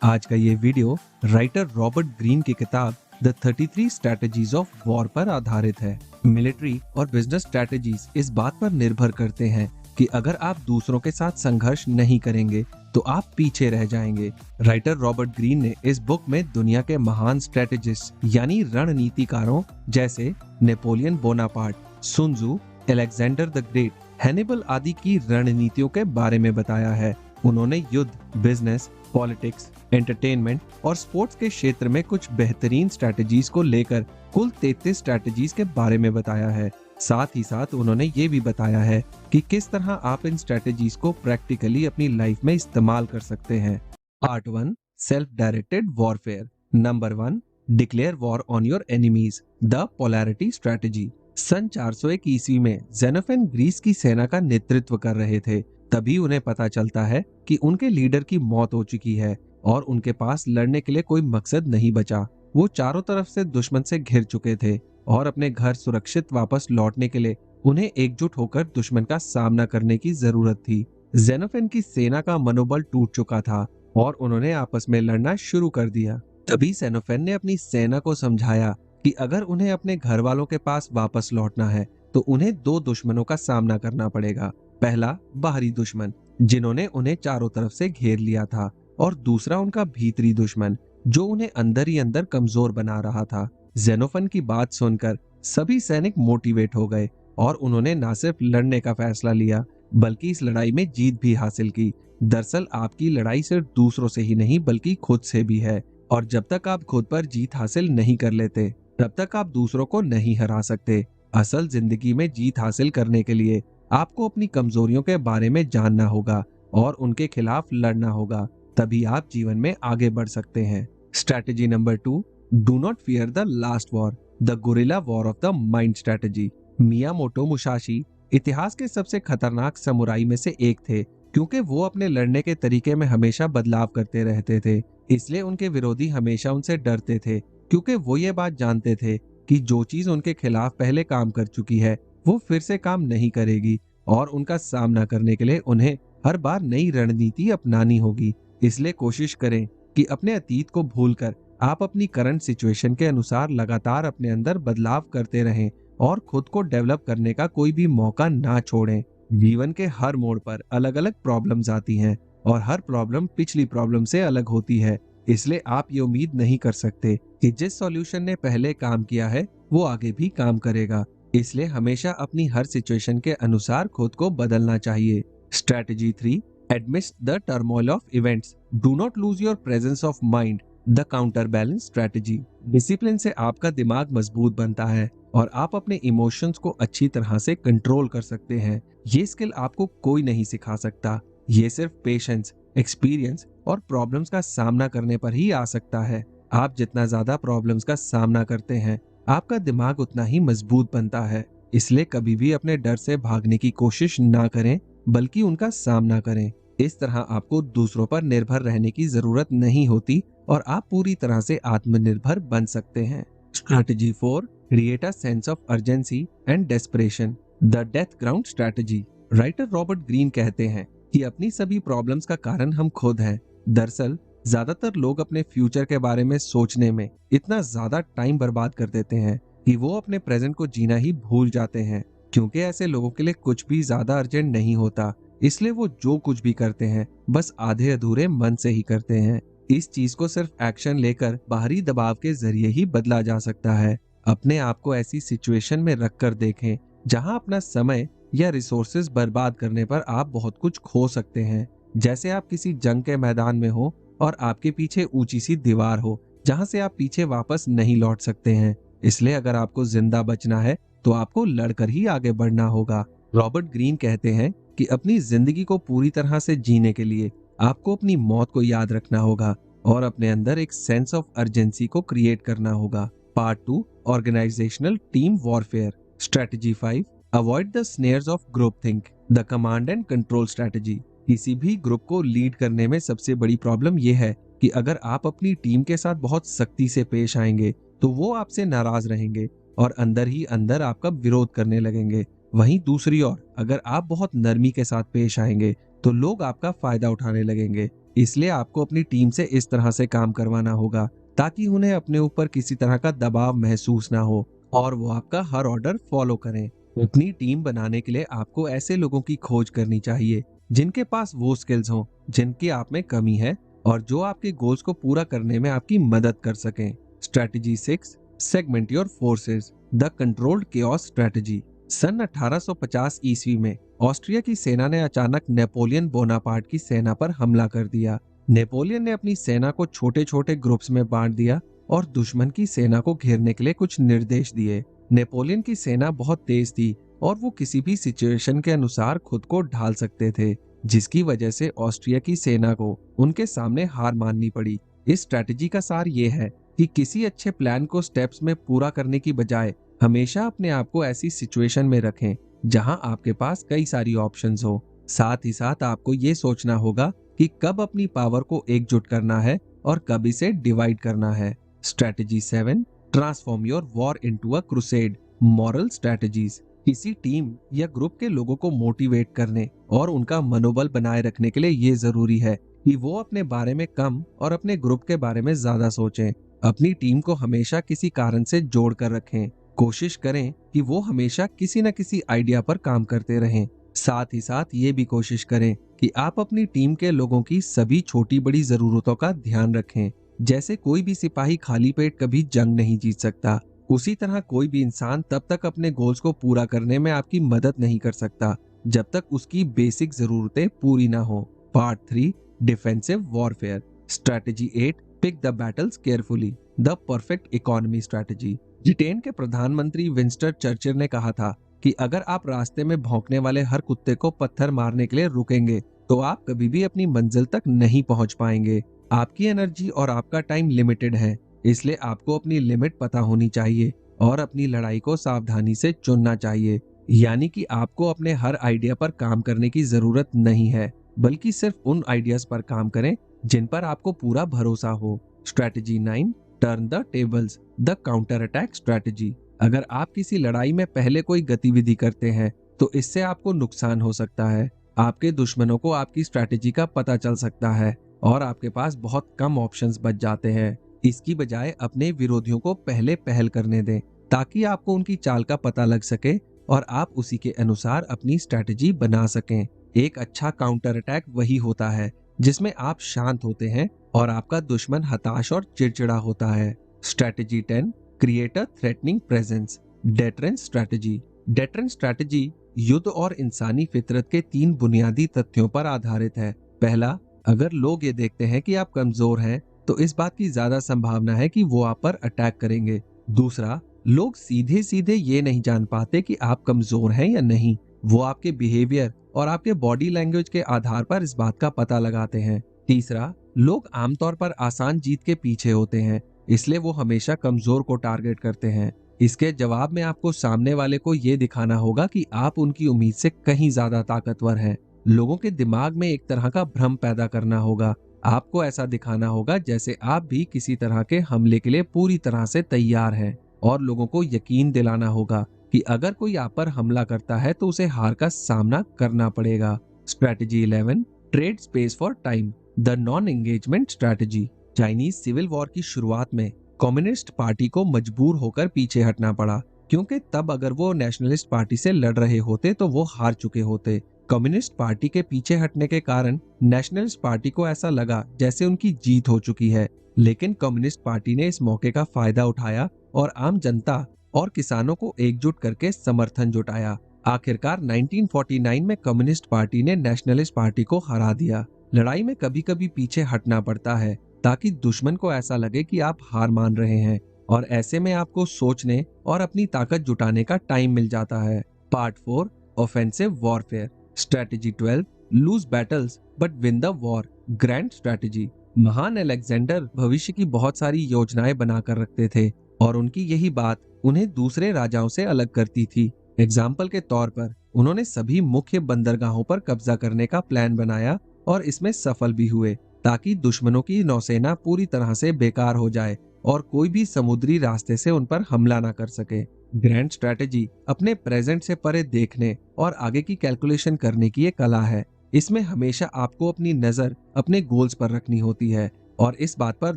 आज का ये वीडियो राइटर रॉबर्ट ग्रीन की किताब द 33 स्ट्रैटेजीज ऑफ वॉर पर आधारित है। मिलिट्री और बिजनेस स्ट्रैटेजीज इस बात पर निर्भर करते हैं कि अगर आप दूसरों के साथ संघर्ष नहीं करेंगे तो आप पीछे रह जाएंगे। राइटर रॉबर्ट ग्रीन ने इस बुक में दुनिया के महान स्ट्रैटेजिस्ट यानी रणनीतिकारों जैसे Napoleon Bonaparte, Sun Tzu, Alexander the Great, Hannibal आदि की रणनीतियों के बारे में बताया है। उन्होंने युद्ध, बिजनेस, पॉलिटिक्स, एंटरटेनमेंट और स्पोर्ट्स के क्षेत्र में कुछ बेहतरीन स्ट्रैटेजीज को लेकर कुल 33 स्ट्रैटेजीज के बारे में बताया है। साथ ही साथ उन्होंने ये भी बताया है कि किस तरह आप इन स्ट्रैटेजीज को प्रैक्टिकली अपनी लाइफ में इस्तेमाल कर सकते हैं। Part 1, self directed warfare. Number 1, declare war on your enemies, the polarity strategy. सन 401 ईस्वी में जेनोफेन ग्रीस की सेना का नेतृत्व कर रहे थे। तभी उन्हें पता चलता है कि उनके लीडर की मौत हो चुकी है और उनके पास लड़ने के लिए कोई मकसद नहीं बचा। वो चारों तरफ से दुश्मन से घिर चुके थे और अपने घर सुरक्षित वापस लौटने के लिए उन्हें एकजुट होकर दुश्मन का सामना करने की जरूरत थी। जेनोफेन की सेना का मनोबल टूट चुका था और उन्होंने आपस में लड़ना शुरू कर दिया। तभी जेनोफेन ने अपनी सेना को समझाया कि अगर उन्हें अपने घर वालों के पास वापस लौटना है तो उन्हें दो दुश्मनों का सामना करना पड़ेगा। पहला, बाहरी दुश्मन जिन्होंने उन्हें चारों तरफ से घेर लिया था, और दूसरा उनका भीतरी दुश्मन जो उन्हें अंदर ही अंदर कमजोर बना रहा था। जेनोफन की बात सुनकर सभी सैनिक मोटिवेट हो गए और उन्होंने न सिर्फ लड़ने का फैसला लिया बल्कि इस लड़ाई में जीत भी हासिल की। दरअसल आपकी लड़ाई सिर्फ दूसरों से ही नहीं बल्कि खुद से भी है, और जब तक आप खुद पर जीत हासिल नहीं कर लेते तब तक आप दूसरों को नहीं हरा सकते। असल जिंदगी में जीत हासिल करने के लिए आपको अपनी कमजोरियों के बारे में जानना होगा और उनके खिलाफ लड़ना होगा, तभी आप जीवन में आगे बढ़ सकते हैं। Strategy number 2, do not fear the last war, the guerrilla war of the mind strategy. Miyamoto Musashi इतिहास के सबसे खतरनाक समुराई में से एक थे, क्योंकि वो अपने लड़ने के तरीके में हमेशा बदलाव करते रहते थे। इसलिए उनके विरोधी हमेशा उनसे डरते थे, क्योंकि वो ये बात जानते थे कि जो चीज उनके खिलाफ पहले काम कर चुकी है वो फिर से काम नहीं करेगी और उनका सामना करने के लिए उन्हें हर बार नई रणनीति अपनानी होगी। इसलिए कोशिश करें कि अपने अतीत को भूलकर आप अपनी करंट सिचुएशन के अनुसार लगातार अपने अंदर बदलाव करते रहें और खुद को डेवलप करने का कोई भी मौका ना छोड़ें। जीवन के हर मोड़ पर अलग अलग प्रॉब्लम्स आती हैं और हर प्रॉब्लम पिछली प्रॉब्लम से अलग होती है। इसलिए आप ये उम्मीद नहीं कर सकते कि जिस सॉल्यूशन ने पहले काम किया है वो आगे भी काम करेगा। इसलिए हमेशा अपनी हर सिचुएशन के अनुसार खुद को बदलना चाहिए। Strategy 3, amidst the turmoil of events, do not lose your presence of mind, the counter balance strategy. Discipline से आपका दिमाग मजबूत बनता है और आप अपने इमोशंस को अच्छी तरह से कंट्रोल कर सकते हैं। ये स्किल आपको कोई नहीं सिखा सकता, ये सिर्फ पेशेंस, एक्सपीरियंस और प्रॉब्लम्स का सामना करने पर ही आ सकता है। आप जितना ज्यादा प्रॉब्लम्स का सामना करते हैं आपका दिमाग उतना ही मजबूत बनता है। इसलिए कभी भी अपने डर से भागने की कोशिश ना करें बल्कि उनका सामना करें। इस तरह आपको दूसरों पर निर्भर रहने की जरूरत नहीं होती और आप पूरी तरह से आत्मनिर्भर बन सकते हैं। Strategy 4, create a sense of urgency and desperation, the death ground strategy. Writer Robert Greene कहते हैं कि अपनी सभी प्रॉब्लम्स का कारण हम खुद हैं। दरअसल ज्यादातर लोग अपने फ्यूचर के बारे में सोचने में इतना ज्यादा टाइम बर्बाद कर देते हैं कि वो अपने प्रेजेंट को जीना ही भूल जाते हैं, क्योंकि ऐसे लोगों के लिए कुछ भी ज्यादा अर्जेंट नहीं होता। इसलिए वो जो कुछ भी करते हैं बस आधे अधूरे मन से ही करते हैं। इस चीज को सिर्फ एक्शन लेकर बाहरी दबाव के जरिए ही बदला जा सकता है। अपने आप को ऐसी सिचुएशन में रखकर देखें जहां अपना समय या रिसोर्सेज बर्बाद करने पर आप बहुत कुछ खो सकते हैं। जैसे आप किसी जंग के मैदान में हो और आपके पीछे ऊंची सी दीवार हो जहां से आप पीछे वापस नहीं लौट सकते हैं। इसलिए अगर आपको जिंदा बचना है तो आपको लड़कर ही आगे बढ़ना होगा। रॉबर्ट ग्रीन कहते हैं कि अपनी जिंदगी को पूरी तरह से जीने के लिए आपको अपनी मौत को याद रखना होगा और अपने अंदर एक सेंस ऑफ अर्जेंसी को क्रिएट करना होगा। Part 2, organisational team warfare. Strategy 5, avoid the snares of group think, the command and control strategy. किसी भी ग्रुप को लीड करने में सबसे बड़ी प्रॉब्लम यह है कि अगर आप अपनी टीम के साथ बहुत सख्ती से पेश आएंगे तो वो आपसे नाराज रहेंगे और अंदर ही अंदर आपका विरोध करने लगेंगे। वहीं दूसरी ओर अगर आप बहुत नरमी के साथ पेश आएंगे तो लोग आपका फायदा उठाने लगेंगे। इसलिए आपको अपनी टीम से इस तरह से काम करवाना होगा ताकि उन्हें अपने ऊपर किसी तरह का दबाव महसूस ना हो और वो आपका हर ऑर्डर फॉलो करें। अपनी टीम बनाने के लिए आपको ऐसे लोगों की खोज करनी चाहिए जिनके पास वो स्किल्स हों जिनकी आप में कमी है और जो आपके गोल्स को पूरा करने में आपकी मदद कर सकें। Strategy 6, segment your forces, the controlled chaos strategy. सन 1850 ईस्वी में ऑस्ट्रिया की सेना ने अचानक नेपोलियन बोनापार्ट की सेना पर हमला कर दिया। नेपोलियन ने अपनी सेना को छोटे छोटे ग्रुप्स में बांट दिया और दुश्मन की सेना को घेरने के लिए कुछ निर्देश दिए। नेपोलियन की सेना बहुत तेज थी और वो किसी भी सिचुएशन के अनुसार खुद को ढाल सकते थे, जिसकी वजह से ऑस्ट्रिया की सेना को उनके सामने हार माननी पड़ी। इस स्ट्रेटजी का सार ये है कि किसी अच्छे प्लान को स्टेप्स में पूरा करने की बजाय हमेशा अपने आप को ऐसी सिचुएशन में रखें जहां आपके पास कई सारी ऑप्शंस हो। साथ ही साथ आपको ये सोचना होगा कि कब अपनी पावर को एकजुट करना है और कब इसे डिवाइड करना है। Strategy 7, transform your war into a crusade, moral strategies. किसी टीम या ग्रुप के लोगों को मोटिवेट करने और उनका मनोबल बनाए रखने के लिए ये जरूरी है कि वो अपने बारे में कम और अपने ग्रुप के बारे में ज्यादा सोचें। अपनी टीम को हमेशा किसी कारण से जोड़ कर रखें। कोशिश करें कि वो हमेशा किसी न किसी आइडिया पर काम करते रहें। साथ ही साथ ये भी कोशिश करें कि आप अपनी टीम के लोगों की सभी छोटी बड़ी जरूरतों का ध्यान रखें। जैसे कोई भी सिपाही खाली पेट कभी जंग नहीं जीत सकता, उसी तरह कोई भी इंसान तब तक अपने गोल्स को पूरा करने में आपकी मदद नहीं कर सकता जब तक उसकी बेसिक जरूरतें पूरी ना हो। Part 3, defensive warfare. Strategy 8, pick the battles carefully, the perfect economy strategy. Britain के प्रधानमंत्री विंस्टन चर्चिल ने कहा था कि अगर आप रास्ते में भौंकने वाले हर कुत्ते को पत्थर मारने के लिए रुकेंगे तो आप कभी भी अपनी मंजिल तक नहीं पहुंच पाएंगे। आपकी एनर्जी और आपका टाइम लिमिटेड है, इसलिए आपको अपनी लिमिट पता होनी चाहिए और अपनी लड़ाई को सावधानी से चुनना चाहिए। यानी कि आपको अपने हर आइडिया पर काम करने की जरूरत नहीं है, बल्कि सिर्फ उन आइडियाज पर काम करें जिन पर आपको पूरा भरोसा हो। Strategy 9, turn the tables, the counter attack strategy. अगर आप किसी लड़ाई में पहले कोई गतिविधि करते हैं तो इससे आपको नुकसान हो सकता है। आपके दुश्मनों को आपकी स्ट्रेटजी का पता चल सकता है और आपके पास बहुत कम ऑप्शंस बच जाते हैं। इसकी बजाय अपने विरोधियों को पहले पहल करने दें ताकि आपको उनकी चाल का पता लग सके और आप उसी के अनुसार अपनी स्ट्रेटजी बना सकें। एक अच्छा काउंटर अटैक वही होता है जिसमें आप शांत होते हैं और आपका दुश्मन हताश और चिड़चिड़ा होता है। Strategy 10, create a threatening presence, deterrence strategy. Deterrence strategy युद्ध और इंसानी फितरत के 3 बुनियादी तथ्यों पर आधारित है। पहला, अगर लोग ये देखते हैं कि आप कमजोर हैं तो इस बात की ज्यादा संभावना है कि वो आप पर अटैक करेंगे। दूसरा, लोग सीधे सीधे ये नहीं जान पाते कि आप कमजोर हैं या नहीं, वो आपके बिहेवियर और आपके बॉडी लैंग्वेज के आधार पर इस बात का पता लगाते हैं। तीसरा, लोग आमतौर पर आसान जीत के पीछे होते हैं, इसलिए वो हमेशा कमजोर को टारगेट करते हैं। इसके जवाब में आपको सामने वाले को ये दिखाना होगा कि आप उनकी उम्मीद से कहीं ज्यादा ताकतवर हैं। लोगों के दिमाग में एक तरह का भ्रम पैदा करना होगा। आपको ऐसा दिखाना होगा जैसे आप भी किसी तरह के हमले के लिए पूरी तरह से तैयार हैं और लोगों को यकीन दिलाना होगा कि अगर कोई आप पर हमला करता है तो उसे हार का सामना करना पड़ेगा। Strategy 11, trade space for time, the non engagement strategy. Chinese civil war की शुरुआत में कम्युनिस्ट पार्टी को मजबूर होकर पीछे हटना पड़ा, क्योंकि तब अगर वो नेशनलिस्ट पार्टी से लड़ रहे होते तो वो हार चुके होते। कम्युनिस्ट पार्टी के पीछे हटने के कारण नेशनलिस्ट पार्टी को ऐसा लगा जैसे उनकी जीत हो चुकी है, लेकिन कम्युनिस्ट पार्टी ने इस मौके का फायदा उठाया और आम जनता और किसानों को एकजुट करके समर्थन जुटाया। आखिरकार 1949 में कम्युनिस्ट पार्टी ने नेशनलिस्ट पार्टी को हरा दिया। लड़ाई में कभी कभी पीछे हटना पड़ता है ताकि दुश्मन को ऐसा लगे कि आप हार मान रहे हैं, और ऐसे में आपको सोचने और अपनी ताकत जुटाने का टाइम मिल जाता है। Part 4, offensive warfare. Strategy 12, lose battles but win the war, grand strategy. महान अलेक्जेंडर भविष्य की बहुत सारी योजनाएं बनाकर रखते थे और उनकी यही बात उन्हें दूसरे राजाओं से अलग करती थी। एग्जाम्पल के तौर पर उन्होंने सभी मुख्य बंदरगाहों पर कब्जा करने का प्लान बनाया और इसमें सफल भी हुए ताकि दुश्मनों की नौसेना पूरी तरह से बेकार हो जाए और कोई भी समुद्री रास्ते से उन पर हमला ना कर सके। ग्रैंड स्ट्रेटजी अपने प्रेजेंट से परे देखने और आगे की कैलकुलेशन करने की एक कला है। इसमें हमेशा आपको अपनी नजर अपने गोल्स पर रखनी होती है और इस बात पर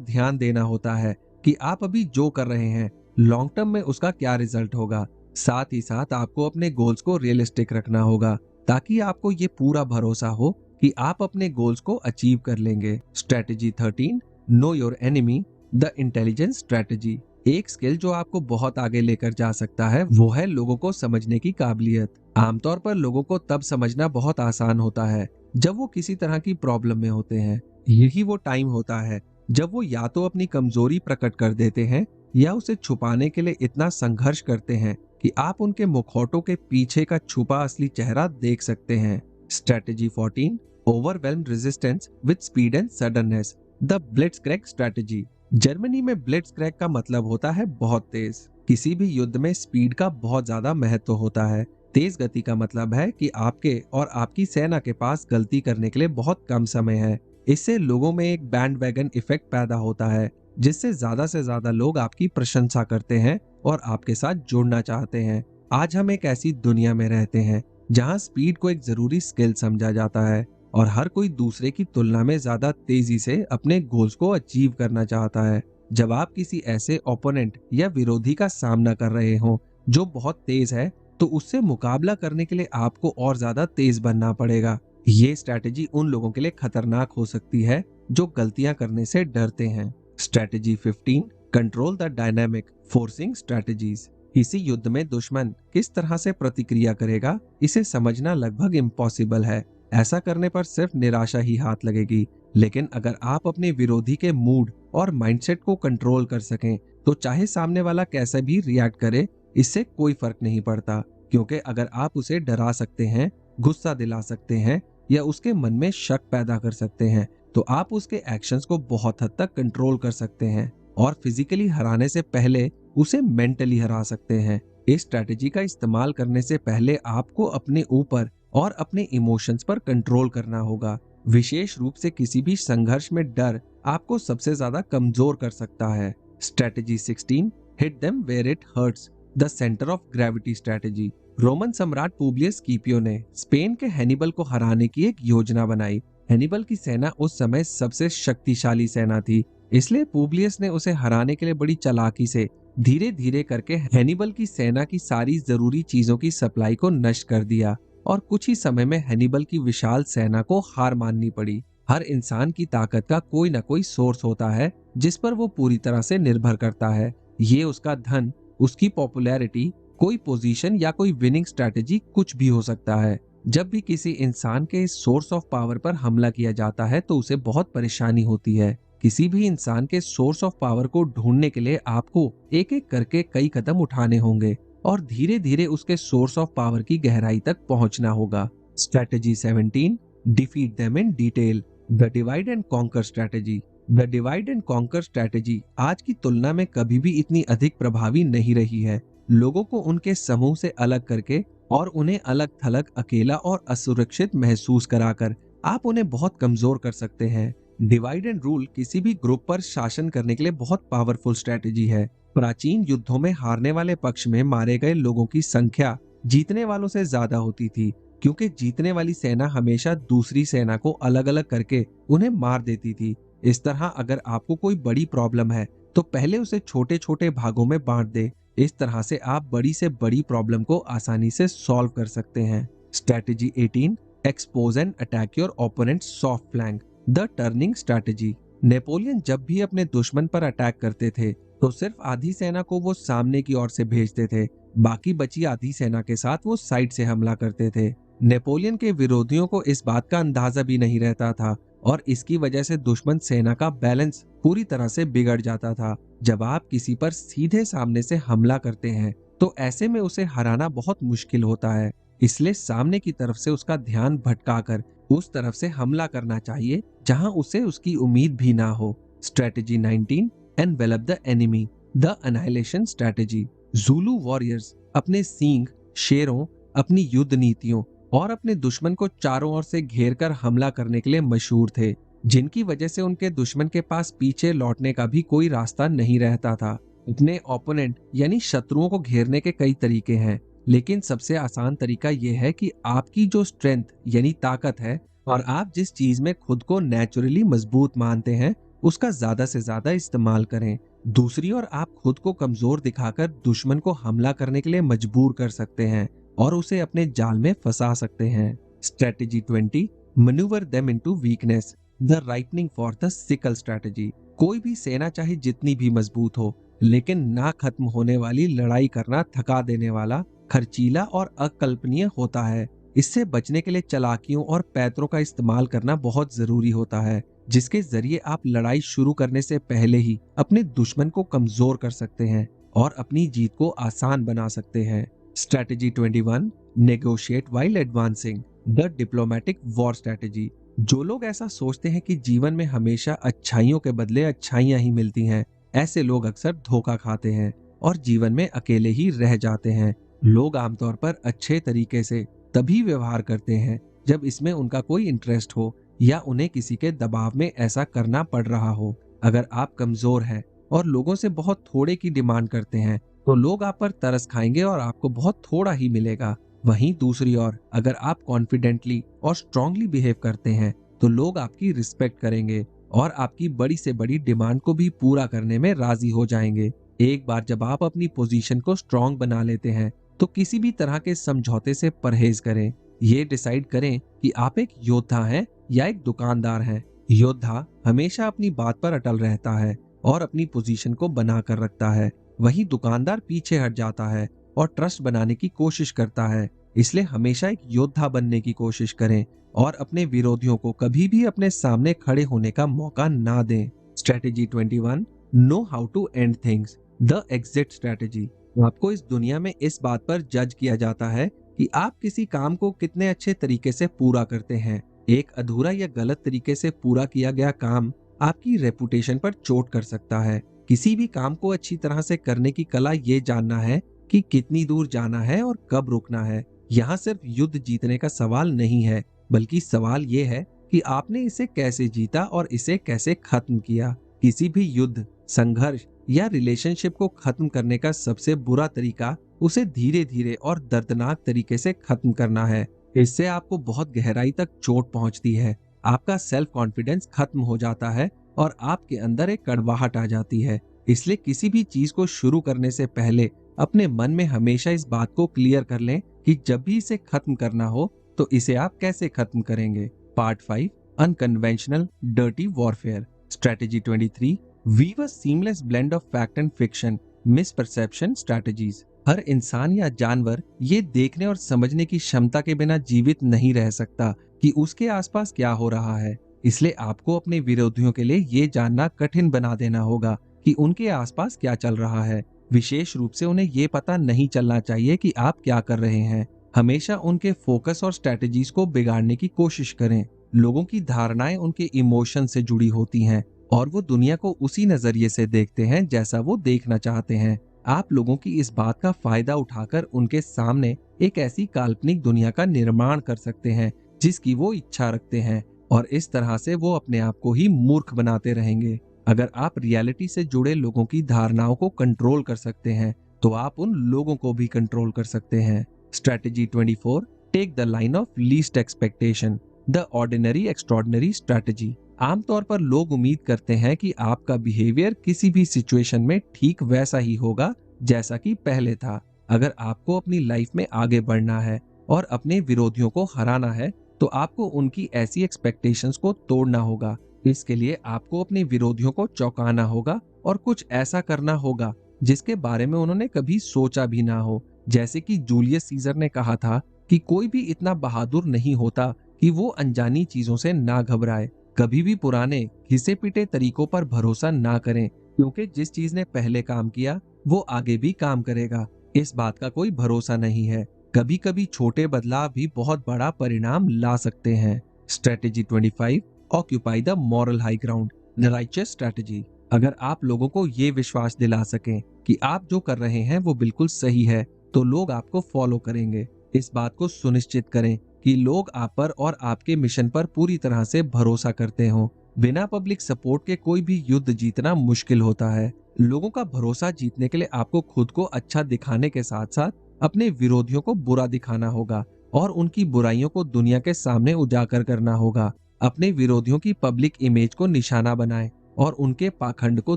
ध्यान देना होता है कि आप अभी जो कर रहे हैं लॉन्ग टर्म में उसका क्या रिजल्ट होगा। साथ ही साथ आपको अपने गोल्स को रियलिस्टिक रखना होगा ताकि आपको ये पूरा भरोसा हो कि आप अपने गोल्स को अचीव कर लेंगे। Strategy 13, know your enemy, the intelligence strategy. एक स्किल जो आपको बहुत आगे लेकर जा सकता है वो है लोगों को समझने की काबिलियत। आमतौर पर लोगों को तब समझना बहुत आसान होता है जब वो किसी तरह की प्रॉब्लम में होते हैं। यही वो टाइम होता है जब वो या तो अपनी कमजोरी प्रकट कर देते हैं या उसे छुपाने के लिए इतना संघर्ष करते हैं कि आप उनके मुखौटों के पीछे का छुपा असली चेहरा देख सकते हैं। Strategy 14, overwhelm resistance with speed and suddenness, the blitzkrieg strategy. Germany में ब्लिट्जक्रेग का मतलब होता है बहुत तेज। किसी भी युद्ध में स्पीड का बहुत ज्यादा महत्व होता है। तेज गति का मतलब है कि आपके और आपकी सेना के पास गलती करने के लिए बहुत कम समय है। इससे लोगों में एक बैंड वैगन इफेक्ट पैदा होता है जिससे से ज्यादा लोग आपकी प्रशंसा करते हैं और आपके साथ जुड़ना चाहते हैं। आज हम एक ऐसी दुनिया में रहते हैं जहां स्पीड को एक जरूरी स्किल समझा जाता है और हर कोई दूसरे की तुलना में ज्यादा तेजी से अपने गोल्स को अचीव करना चाहता है। जब आप किसी ऐसे ओपोनेंट या विरोधी का सामना कर रहे हो जो बहुत तेज है तो उससे मुकाबला करने के लिए आपको और ज्यादा तेज बनना पड़ेगा। ये स्ट्रैटेजी उन लोगों के लिए खतरनाक हो सकती है जो गलतियां करने से डरते हैं। Strategy 15, control the dynamic forcing strategies. इसी युद्ध में दुश्मन किस तरह से प्रतिक्रिया करेगा इसे समझना लगभग इम्पॉसिबल है। ऐसा करने पर सिर्फ निराशा ही हाथ लगेगी। लेकिन अगर आप अपने विरोधी के मूड और माइंडसेट को कंट्रोल कर सकें तो चाहे सामने वाला कैसे भी रिएक्ट करे इससे कोई फर्क नहीं पड़ता, क्योंकि अगर आप उसे डरा सकते हैं, गुस्सा दिला सकते हैं या उसके मन में शक पैदा कर सकते हैं तो आप उसके एक्शंस को बहुत हद तक कंट्रोल कर सकते हैं और फिजिकली हराने से पहले उसे मेंटली हरा सकते हैं। इस स्ट्रैटेजी का इस्तेमाल करने से पहले आपको अपने ऊपर और अपने इमोशंस पर कंट्रोल करना होगा। विशेष रूप से किसी भी संघर्ष में डर आपको सबसे ज्यादा कमजोर कर सकता है। Strategy 16, hit them where it hurts, the centre of gravity strategy. Roman सम्राट पुब्लियस स्किपियो ने स्पेन के हैनिबल को हराने की एक योजना बनाई। हैनिबल की सेना उस समय सबसे शक्तिशाली सेना थी, इसलिए पुब्लियस ने उसे हराने के लिए बड़ी चालाकी से धीरे धीरे करके हैनिबल की सेना की सारी जरूरी चीजों की सप्लाई को नष्ट कर दिया और कुछ ही समय में हैनिबल की विशाल सेना को हार माननी पड़ी। हर इंसान की ताकत का कोई ना कोई सोर्स होता है जिस पर वो पूरी तरह से निर्भर करता है। ये उसका धन, उसकी पॉपुलैरिटी, कोई पोजीशन या कोई विनिंग स्ट्रैटेजी कुछ भी हो सकता है। जब भी किसी इंसान के इस सोर्स ऑफ पावर पर हमला किया जाता है तो उसे बहुत परेशानी होती है। किसी भी इंसान के सोर्स ऑफ पावर को ढूंढने के लिए आपको एक एक करके कई कदम उठाने होंगे और धीरे धीरे उसके सोर्स ऑफ पावर की गहराई तक पहुंचना होगा। Strategy 17, defeat them in detail, the divide and conquer strategy. The divide and conquer strategy आज की तुलना में कभी भी इतनी अधिक प्रभावी नहीं रही है। लोगों को उनके समूह से अलग करके और उन्हें अलग थलग, अकेला और असुरक्षित महसूस कराकर आप उन्हें बहुत कमजोर कर सकते हैं। डिवाइड एंड रूल किसी भी ग्रुप पर शासन करने के लिए बहुत पावरफुल स्ट्रैटेजी है। प्राचीन युद्धों में हारने वाले पक्ष में मारे गए लोगों की संख्या जीतने वालों से ज्यादा होती थी, क्योंकि जीतने वाली सेना हमेशा दूसरी सेना को अलग अलग करके उन्हें मार देती थी। इस तरह अगर आपको कोई बड़ी प्रॉब्लम है तो पहले उसे छोटे छोटे भागों में बांट दे। इस तरह से आप बड़ी से बड़ी प्रॉब्लम को आसानी से सॉल्व कर सकते हैं। Strategy 18, expose and attack your opponent soft flank, the turning strategy. Napoleon जब भी अपने दुश्मन पर अटैक करते थे तो सिर्फ आधी सेना को वो सामने की ओर से भेजते थे, बाकी बची आधी सेना के साथ वो साइड से हमला करते थे। नेपोलियन के विरोधियों को इस बात का अंदाजा भी नहीं रहता था और इसकी वजह से दुश्मन सेना का बैलेंस पूरी तरह से बिगड़ जाता था। जब आप किसी पर सीधे सामने से हमला करते हैं तो ऐसे में उसे हराना बहुत मुश्किल होता है, इसलिए सामने की तरफ से उसका ध्यान भटकाकर उस तरफ से हमला करना चाहिए जहां उसे उसकी उम्मीद भी ना हो। Strategy 19, envelope the enemy, the annihilation strategy. Zulu warriors अपने सींग, शेरों, अपनी युद्ध नीतियों और अपने दुश्मन को चारों ओर से घेर कर हमला करने के लिए मशहूर थे, जिनकी वजह से उनके दुश्मन के पास पीछे लौटने का भी कोई रास्ता नहीं रहता था। अपने ओपोनेंट यानी शत्रुओं को घेरने के कई तरीके हैं, लेकिन सबसे आसान तरीका यह है कि आपकी जो स्ट्रेंथ यानी ताकत है और आप जिस चीज में खुद को नेचुरली मजबूत मानते हैं उसका ज्यादा से ज्यादा इस्तेमाल करें। दूसरी ओर आप खुद को कमजोर दिखाकर दुश्मन को हमला करने के लिए मजबूर कर सकते हैं और उसे अपने जाल में फंसा सकते हैं। Strategy 20, manoeuvre them into weakness, the राइटनिंग for the sickle strategy. कोई भी सेना चाहे जितनी भी मजबूत हो, लेकिन ना खत्म होने वाली लड़ाई करना थका देने वाला, खर्चीला और अकल्पनीय होता है। इससे बचने के लिए चालाकियों और पैतरों का इस्तेमाल करना बहुत जरूरी होता है, जिसके जरिए आप लड़ाई शुरू करने से पहले ही अपने दुश्मन को कमजोर कर सकते हैं और अपनी जीत को आसान बना सकते हैं। Strategy 21, negotiate while advancing, the diplomatic war strategy. जो लोग ऐसा सोचते हैं कि जीवन में हमेशा अच्छाइयों के बदले अच्छाइयां ही मिलती हैं, ऐसे लोग अक्सर धोखा खाते हैं और जीवन में अकेले ही रह जाते हैं। लोग आमतौर पर अच्छे तरीके से तभी व्यवहार करते हैं जब इसमें उनका कोई इंटरेस्ट हो या उन्हें किसी के दबाव में ऐसा करना पड़ रहा हो। अगर आप कमजोर हैं और लोगों से बहुत थोड़े की डिमांड करते हैं तो लोग आप पर तरस खाएंगे और आपको बहुत थोड़ा ही मिलेगा। वहीं दूसरी ओर अगर आप कॉन्फिडेंटली और स्ट्रांगली बिहेव करते हैं तो लोग आपकी रिस्पेक्ट करेंगे और आपकी बड़ी से बड़ी डिमांड को भी पूरा करने में राजी हो जाएंगे। एक बार जब आप अपनी पोजीशन को स्ट्रांग बना लेते हैं तो किसी भी तरह के समझौते से परहेज करें। ये डिसाइड करें कि आप एक योद्धा हैं या एक दुकानदार हैं। योद्धा हमेशा अपनी बात पर अटल रहता है और अपनी पोजीशन को बना कर रखता है। वहीं दुकानदार पीछे हट जाता है और ट्रस्ट बनाने की कोशिश करता है। इसलिए हमेशा एक योद्धा बनने की कोशिश करें और अपने विरोधियों को कभी भी अपने सामने खड़े होने का मौका ना दें। Strategy 21, know how to end things, the exit strategy. आपको इस दुनिया में इस बात पर जज किया जाता है कि आप किसी काम को कितने अच्छे तरीके से पूरा करते हैं। एक अधूरा या गलत तरीके से पूरा किया गया काम आपकी रेपुटेशन पर चोट कर सकता है। किसी भी काम को अच्छी तरह से करने की कला ये जानना है कि कितनी दूर जाना है और कब रुकना है। यहाँ सिर्फ युद्ध जीतने का सवाल नहीं है, बल्कि सवाल ये है कि आपने इसे कैसे जीता और इसे कैसे खत्म किया। किसी भी युद्ध, संघर्ष या रिलेशनशिप को खत्म करने का सबसे बुरा तरीका उसे धीरे धीरे और दर्दनाक तरीके से खत्म करना है। इससे आपको बहुत गहराई तक चोट पहुंचती है, आपका सेल्फ कॉन्फिडेंस खत्म हो जाता है और आपके अंदर एक कड़वाहट आ जाती है। इसलिए किसी भी चीज को शुरू करने से पहले अपने मन में हमेशा इस बात को क्लियर कर लें कि जब भी इसे खत्म करना हो तो इसे आप कैसे खत्म करेंगे। Part 5, unconventional dirty warfare. Strategy 23, weave a seamless blend of fact and fiction, misperception strategies. हर इंसान या जानवर ये देखने और समझने की क्षमता के बिना जीवित नहीं रह सकता कि उसके आसपास क्या हो रहा है। इसलिए आपको अपने विरोधियों के लिए ये जानना कठिन बना देना होगा कि उनके आसपास क्या चल रहा है। विशेष रूप से उन्हें ये पता नहीं चलना चाहिए कि आप क्या कर रहे हैं। हमेशा उनके फोकस और स्ट्रेटजीज को बिगाड़ने की कोशिश करें। लोगों की धारणाएं उनके इमोशन से जुड़ी होती हैं और वो दुनिया को उसी नजरिए से देखते हैं जैसा वो देखना चाहते हैं। आप लोगों की इस बात का फायदा उठाकर उनके सामने एक ऐसी काल्पनिक दुनिया का निर्माण कर सकते हैं जिसकी वो इच्छा रखते हैं और इस तरह से वो अपने आप को ही मूर्ख बनाते रहेंगे। अगर आप रियलिटी से जुड़े लोगों की धारणाओं को कंट्रोल कर सकते हैं तो आप उन लोगों को भी कंट्रोल कर सकते हैं। Strategy 24, take the line of least expectation, the ordinary extraordinary strategy. आमतौर पर लोग उम्मीद करते हैं कि आपका बिहेवियर किसी भी सिचुएशन में ठीक वैसा ही होगा जैसा कि पहले था। अगर आपको अपनी लाइफ में आगे बढ़ना है और अपने विरोधियों को हराना है तो आपको उनकी ऐसी एक्सपेक्टेशंस को तोड़ना होगा। इसके लिए आपको अपने विरोधियों को चौंकाना होगा और कुछ ऐसा करना होगा जिसके बारे में उन्होंने कभी सोचा भी ना हो। जैसे कि जूलियस सीजर ने कहा था कि कोई भी इतना बहादुर नहीं होता कि वो अनजानी चीजों से ना घबराए। कभी भी पुराने घिसे पिटे तरीकों पर भरोसा ना करें, क्योंकि जिस चीज ने पहले काम किया वो आगे भी काम करेगा। इस बात का कोई भरोसा नहीं है। कभी कभी छोटे बदलाव भी बहुत बड़ा परिणाम ला सकते हैं। Strategy 25, occupy the moral high ground, the righteous strategy. अगर आप लोगों को ये विश्वास दिला सकें कि आप जो कर रहे हैं वो बिल्कुल सही है तो लोग आपको फॉलो करेंगे। इस बात को सुनिश्चित करें कि लोग आप पर और आपके मिशन पर पूरी तरह से भरोसा करते हों। बिना पब्लिक सपोर्ट के कोई भी युद्ध जीतना मुश्किल होता है। लोगों का भरोसा जीतने के लिए आपको खुद को अच्छा दिखाने के साथ साथ अपने विरोधियों को बुरा दिखाना होगा और उनकी बुराइयों को दुनिया के सामने उजागर करना होगा। अपने विरोधियों की पब्लिक इमेज को निशाना बनाएं और उनके पाखंड को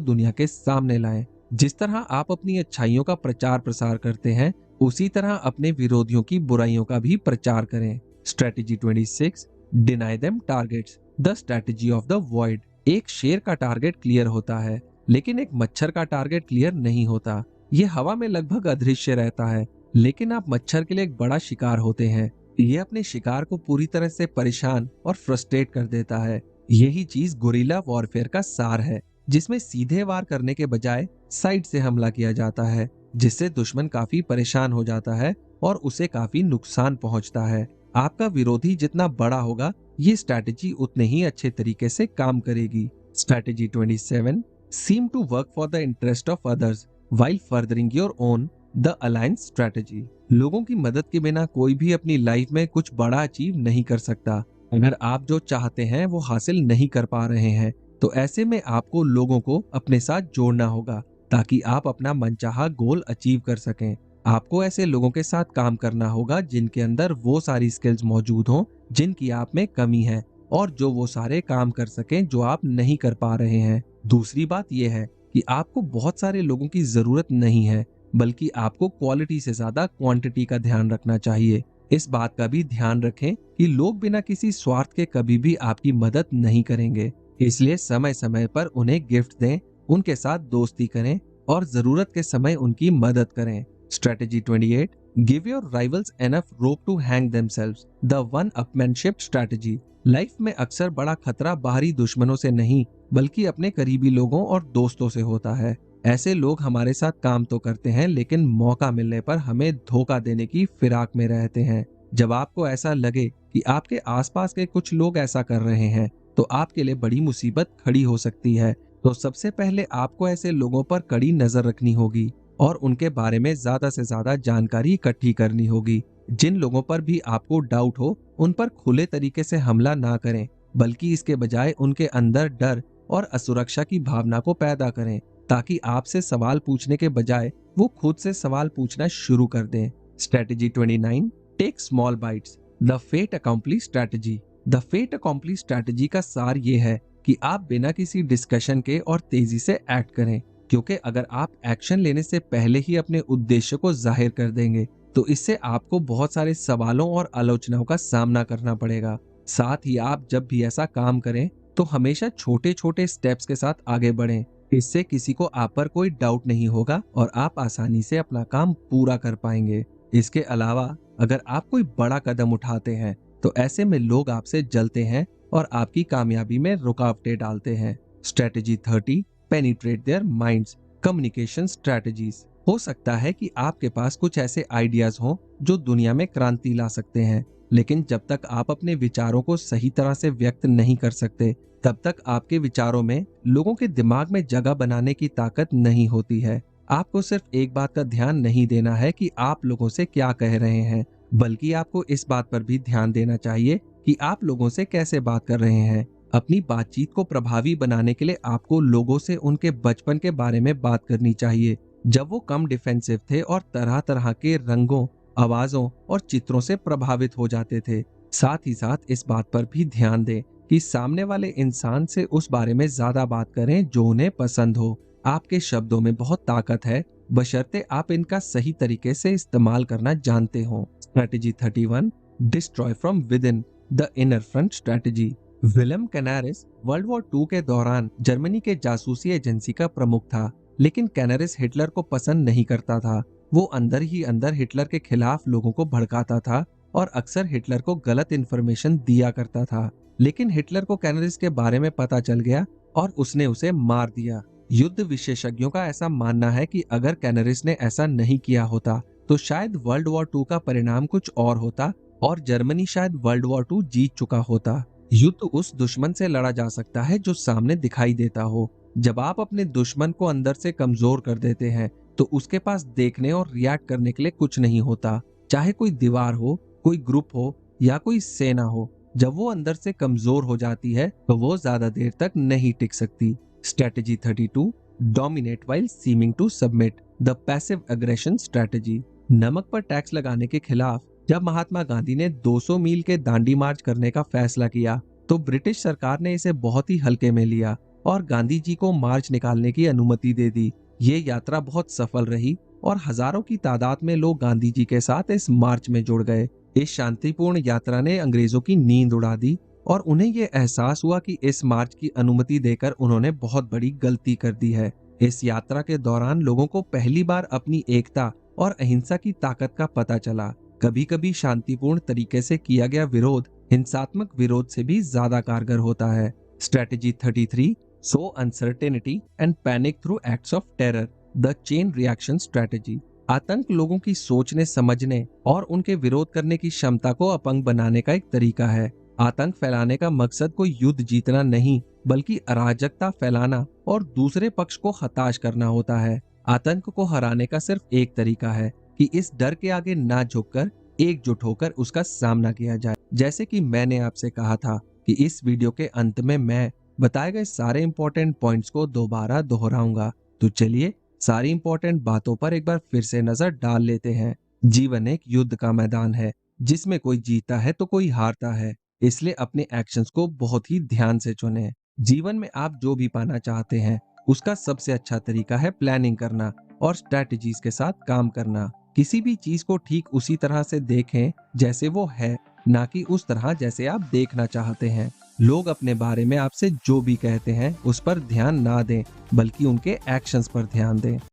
दुनिया के सामने लाएं। जिस तरह आप अपनी अच्छाइयों का प्रचार प्रसार करते हैं, उसी तरह अपने विरोधियों की बुराइयों का भी प्रचार करें। Strategy 26, deny them targets, the strategy of the void. एक शेर का टारगेट क्लियर होता है, लेकिन एक मच्छर का टारगेट क्लियर नहीं होता। ये हवा में लगभग अदृश्य रहता है, लेकिन आप मच्छर के लिए एक बड़ा शिकार होते हैं। ये अपने शिकार को पूरी तरह से परेशान और फ्रस्ट्रेट कर देता है। यही चीज गुरिल्ला वॉरफेयर का सार है, जिसमें सीधे वार करने के बजाय साइड से हमला किया जाता है, जिससे दुश्मन काफी परेशान हो जाता है और उसे काफी नुकसान पहुंचता है। आपका विरोधी जितना बड़ा होगा, ये स्ट्रैटेजी उतने ही अच्छे तरीके से काम करेगी। Strategy 27, seem to work for the interest of others while furthering your own, the alliance strategy. लोगों की मदद के बिना कोई भी अपनी लाइफ में कुछ बड़ा अचीव नहीं कर सकता। अगर आप जो चाहते हैं वो हासिल नहीं कर पा रहे हैं, तो ऐसे में आपको लोगों को अपने साथ जोड़ना होगा ताकि आप अपना मनचाहा गोल अचीव कर सकें। आपको ऐसे लोगों के साथ काम करना होगा जिनके अंदर वो सारी स्किल्स मौजूद हों जिनकी आप में कमी है, और जो वो सारे काम कर सकें जो आप नहीं कर पा रहे हैं। दूसरी बात यह है कि आपको बहुत सारे लोगों की जरूरत नहीं है, बल्कि आपको क्वालिटी से ज्यादा क्वांटिटी का ध्यान रखना चाहिए। इस बात का भी ध्यान रखें कि लोग बिना किसी स्वार्थ के कभी भी आपकी मदद नहीं करेंगे, इसलिए समय समय पर उन्हें गिफ्ट दें, उनके साथ दोस्ती करें और जरूरत के समय उनकी मदद करें। Strategy 28, give your rivals enough rope to hang themselves, the one upmanship strategy. Life में अक्सर बड़ा खतरा बाहरी दुश्मनों से नहीं, बल्कि अपने करीबी लोगों और दोस्तों से होता है। ऐसे लोग हमारे साथ काम तो करते हैं, लेकिन मौका मिलने पर हमें धोखा देने की फिराक में रहते हैं। जब आपको ऐसा लगे कि आपके आसपास के कुछ लोग ऐसा कर रहे हैं, तो आपके लिए बड़ी मुसीबत खड़ी हो सकती है। तो सबसे पहले आपको ऐसे लोगों पर कड़ी नजर रखनी होगी और उनके बारे में ज्यादा से ज्यादा जानकारी इकट्ठी करनी होगी। जिन लोगों पर भी आपको डाउट हो, उन पर खुले तरीके से हमला ना करें, बल्कि इसके बजाय उनके अंदर डर और असुरक्षा की भावना को पैदा करें, ताकि आपसे सवाल पूछने के बजाय वो खुद से सवाल पूछना शुरू कर दें। Strategy 29, take small bites, the fait accompli strategy. The fait accompli strategy का सार ये है कि आप बिना किसी डिस्कशन के और तेजी से एक्ट करें, क्योंकि अगर आप एक्शन लेने से पहले ही अपने उद्देश्य को जाहिर कर देंगे, तो इससे आपको बहुत सारे सवालों और आलोचनाओं का सामना करना पड़ेगा। साथ ही आप जब भी ऐसा काम करें, तो हमेशा छोटे छोटे स्टेप्स के साथ आगे बढ़ें। इससे किसी को आप पर कोई डाउट नहीं होगा और आप आसानी से अपना काम पूरा कर पाएंगे। इसके अलावा अगर आप कोई बड़ा कदम उठाते हैं, तो ऐसे में लोग आपसे जलते हैं और आपकी कामयाबी में रुकावटें डालते हैं। Strategy 30, penetrate their minds, communication strategies. हो सकता है कि आपके पास कुछ ऐसे आइडियाज हों जो दुनिया में क्रांति ला सकते हैं, लेकिन जब तक आप अपने विचारों को सही तरह से व्यक्त नहीं कर सकते, तब तक आपके विचारों में लोगों के दिमाग में जगह बनाने की ताकत नहीं होती है। आपको सिर्फ एक बात का ध्यान नहीं देना है कि आप लोगों से क्या कह रहे हैं, बल्कि आपको इस बात पर भी ध्यान देना चाहिए कि आप लोगों से कैसे बात कर रहे हैं। अपनी बातचीत को प्रभावी बनाने के लिए आपको लोगों से उनके बचपन के बारे में बात करनी चाहिए, जब वो कम डिफेंसिव थे और तरह तरह के रंगों, आवाजों और चित्रों से प्रभावित हो जाते थे। साथ ही साथ इस बात पर भी ध्यान दें कि सामने वाले इंसान से उस बारे में ज्यादा बात करें जो उन्हें पसंद हो। आपके शब्दों में बहुत ताकत है, बशर्ते आप इनका सही तरीके से इस्तेमाल करना जानते हो। Strategy 31, destroy from within, the inner front strategy. William Canaris world war 2 के दौरान जर्मनी के जासूसी एजेंसी का प्रमुख था, लेकिन कैनारिस हिटलर को पसंद नहीं करता था। वो अंदर ही अंदर हिटलर के खिलाफ लोगों को भड़काता था और अक्सर हिटलर को गलत इन्फॉर्मेशन दिया करता था। लेकिन हिटलर को कैनारिस के बारे में पता चल गया और उसने उसे मार दिया। युद्ध विशेषज्ञों का ऐसा मानना है कि अगर कैनारिस ने ऐसा नहीं किया होता, तो शायद वर्ल्ड वॉर 2 का परिणाम कुछ और होता और जर्मनी शायद वर्ल्ड वॉर 2 जीत चुका होता। युद्ध उस दुश्मन से लड़ा जा सकता है जो सामने दिखाई देता हो। जब आप अपने दुश्मन को अंदर से कमजोर कर देते हैं, तो उसके पास देखने और रिएक्ट करने के लिए कुछ नहीं होता। चाहे कोई दीवार हो, कोई ग्रुप हो या कोई सेना हो, जब वो अंदर से कमजोर हो जाती है, तो वो ज्यादा देर तक नहीं टिक सकती। Strategy 32, dominate while seeming to submit, the passive aggression strategy. नमक पर टैक्स लगाने के खिलाफ जब महात्मा गांधी ने 200 मील के दांडी मार्च करने का फैसला किया तो ब्रिटिश सरकार ने इसे बहुत ही हल्के में लिया और गांधी जी को मार्च निकालने की अनुमति दे दी। ये यात्रा बहुत सफल रही और हजारों की तादाद में लोग गांधी जी के साथ इस मार्च में जुड़ गए। इस शांतिपूर्ण यात्रा ने अंग्रेजों की नींद उड़ा दी और उन्हें ये एहसास हुआ कि इस मार्च की अनुमति देकर उन्होंने बहुत बड़ी गलती कर दी है। इस यात्रा के दौरान लोगों को पहली बार अपनी एकता और अहिंसा की ताकत का पता चला। कभी कभी शांतिपूर्ण तरीके से किया गया विरोध हिंसात्मक विरोध से भी ज्यादा कारगर होता है। Strategy 33, so uncertainty and panic through acts of terror, the chain reaction strategy. आतंक लोगों की सोचने समझने और उनके विरोध करने की क्षमता को अपंग बनाने का एक तरीका है। आतंक फैलाने का मकसद कोई युद्ध जीतना नहीं बल्कि अराजकता फैलाना और दूसरे पक्ष को हताश करना होता है। आतंक को हराने का सिर्फ एक तरीका है कि इस डर के आगे ना झुककर एकजुट होकर उसका सामना किया जाए। जैसे कि मैंने आपसे कहा था कि इस वीडियो के अंत में मैं बताए गए सारे इंपॉर्टेंट पॉइंट्स को दोबारा दोहराऊंगा। तो चलिए सारी इंपॉर्टेंट बातों पर एक बार फिर से नजर डाल लेते हैं। जीवन एक युद्ध का मैदान है जिसमें कोई जीता है तो कोई हारता है, इसलिए अपने एक्शंस को बहुत ही ध्यान से चुनें। जीवन में आप जो भी पाना चाहते हैं उसका सबसे अच्छा तरीका है प्लानिंग करना और स्ट्रेटजीज के साथ काम करना। किसी भी चीज को ठीक उसी तरह से देखें जैसे वो है, ना कि उस तरह जैसे आप देखना चाहते हैं। लोग अपने बारे में आपसे जो भी कहते हैं उस पर ध्यान ना दें बल्कि उनके एक्शंस पर ध्यान दें।